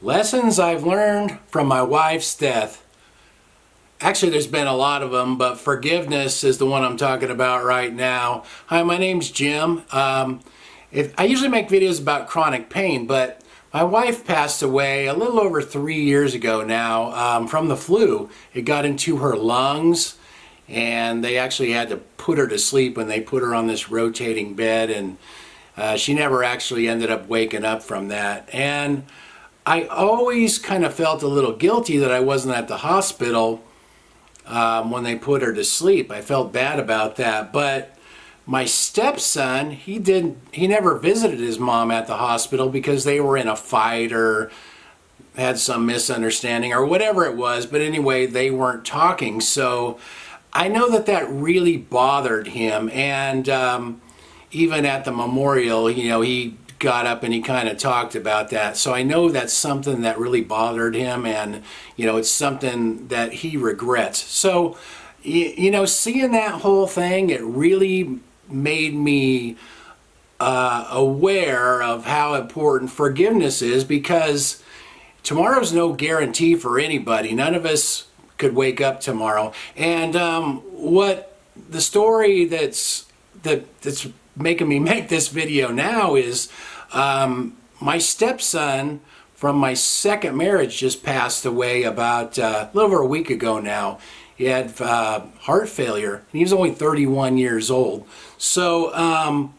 Lessons I've learned from my wife's death. Actually, there's been a lot of them, but forgiveness is the one I'm talking about right now. Hi, my name's Jim. I usually make videos about chronic pain, but my wife passed away a little over 3 years ago now from the flu. It got into her lungs, and they actually had to put her to sleep when they put her on this rotating bed, and she never actually ended up waking up from that. And I always kind of felt a little guilty that I wasn't at the hospital when they put her to sleep. I felt bad about that. But my stepson, he never visited his mom at the hospital because they were in a fight or had some misunderstanding or whatever it was. But anyway, they weren't talking. So I know that that really bothered him. And even at the memorial, you know, he got up and he kind of talked about that. So I know that's something that really bothered him, and you know, it's something that he regrets. So you know, seeing that whole thing, it really made me aware of how important forgiveness is, because tomorrow's no guarantee for anybody. None of us could wake up tomorrow. And what the story that's making me make this video now is my stepson from my second marriage just passed away about a little over a week ago now. He had heart failure, and he was only 31 years old. So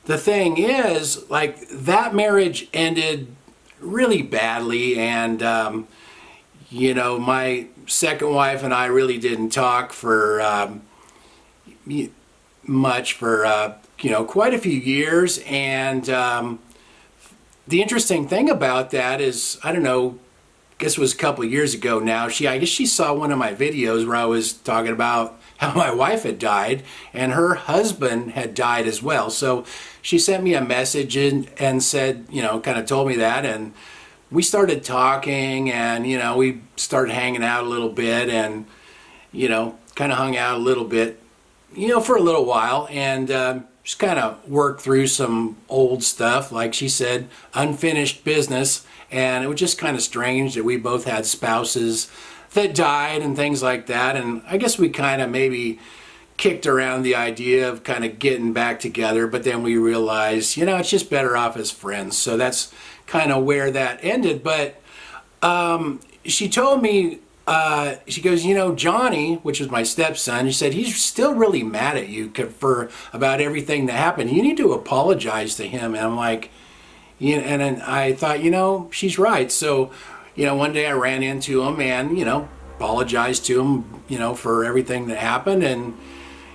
the thing is, like, that marriage ended really badly, and you know, my second wife and I really didn't talk for much for you know, quite a few years. And the interesting thing about that is, I don't know, I guess it was a couple of years ago now, I guess she saw one of my videos where I was talking about how my wife had died and her husband had died as well. So she sent me a message and said, you know, kind of told me that, and we started talking, and you know, we started hanging out a little bit, and you know, kind of hung out a little bit, you know, for a little while, and just kind of worked through some old stuff, like she said, unfinished business. And it was just kind of strange that we both had spouses that died and things like that. And I guess we kind of maybe kicked around the idea of kind of getting back together, but then we realized, you know, it's just better off as friends. So that's kind of where that ended. But she told me, she goes, you know, Johnny, which was my stepson, she said, he's still really mad at you for about everything that happened. You need to apologize to him. And I'm like, you know, and then I thought, you know, she's right. So, you know, one day I ran into him and, you know, apologized to him, you know, for everything that happened. And,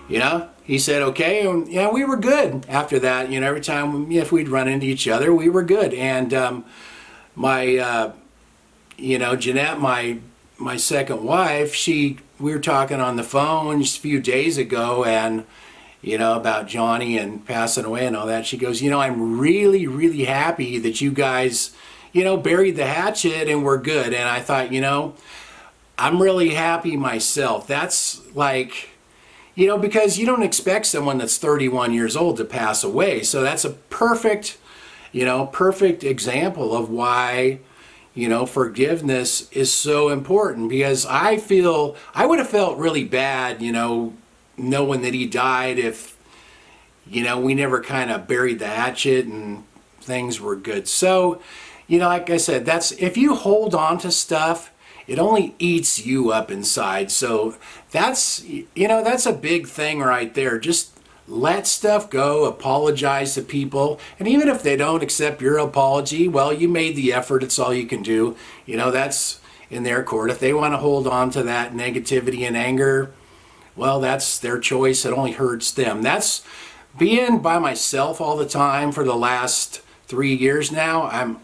you know, he said, okay. And yeah, we were good after that. You know, every time if we'd run into each other, we were good. And you know, Jeanette, my second wife, we were talking on the phone just a few days ago, and you know, about Johnny and passing away and all that. She goes, you know, I'm really, really happy that you guys, you know, buried the hatchet and we're good. And I thought, you know, I'm really happy myself. That's like, you know, because you don't expect someone that's 31 years old to pass away. So that's a perfect, you know, perfect example of why, you know, forgiveness is so important. Because I feel, I would have felt really bad, you know, knowing that he died if, you know, we never kind of buried the hatchet and things were good. So, you know, like I said, that's, if you hold on to stuff, it only eats you up inside. So that's, you know, that's a big thing right there. Just let stuff go, apologize to people, and even if they don't accept your apology, well, you made the effort, it's all you can do. You know, that's in their court. If they want to hold on to that negativity and anger, well, that's their choice. It only hurts them. That's being by myself all the time for the last 3 years now.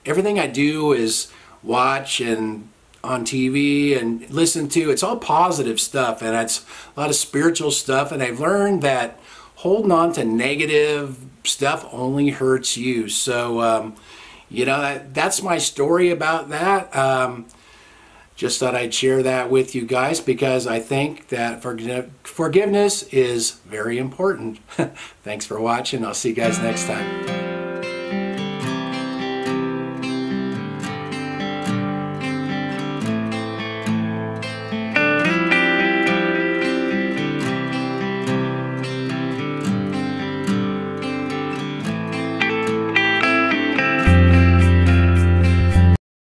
Everything I do is watch and on TV and listen to. It's all positive stuff, and it's a lot of spiritual stuff. And I've learned that holding on to negative stuff only hurts you. So, you know, that's my story about that. Just thought I'd share that with you guys, because I think that forgiveness is very important. Thanks for watching. I'll see you guys next time.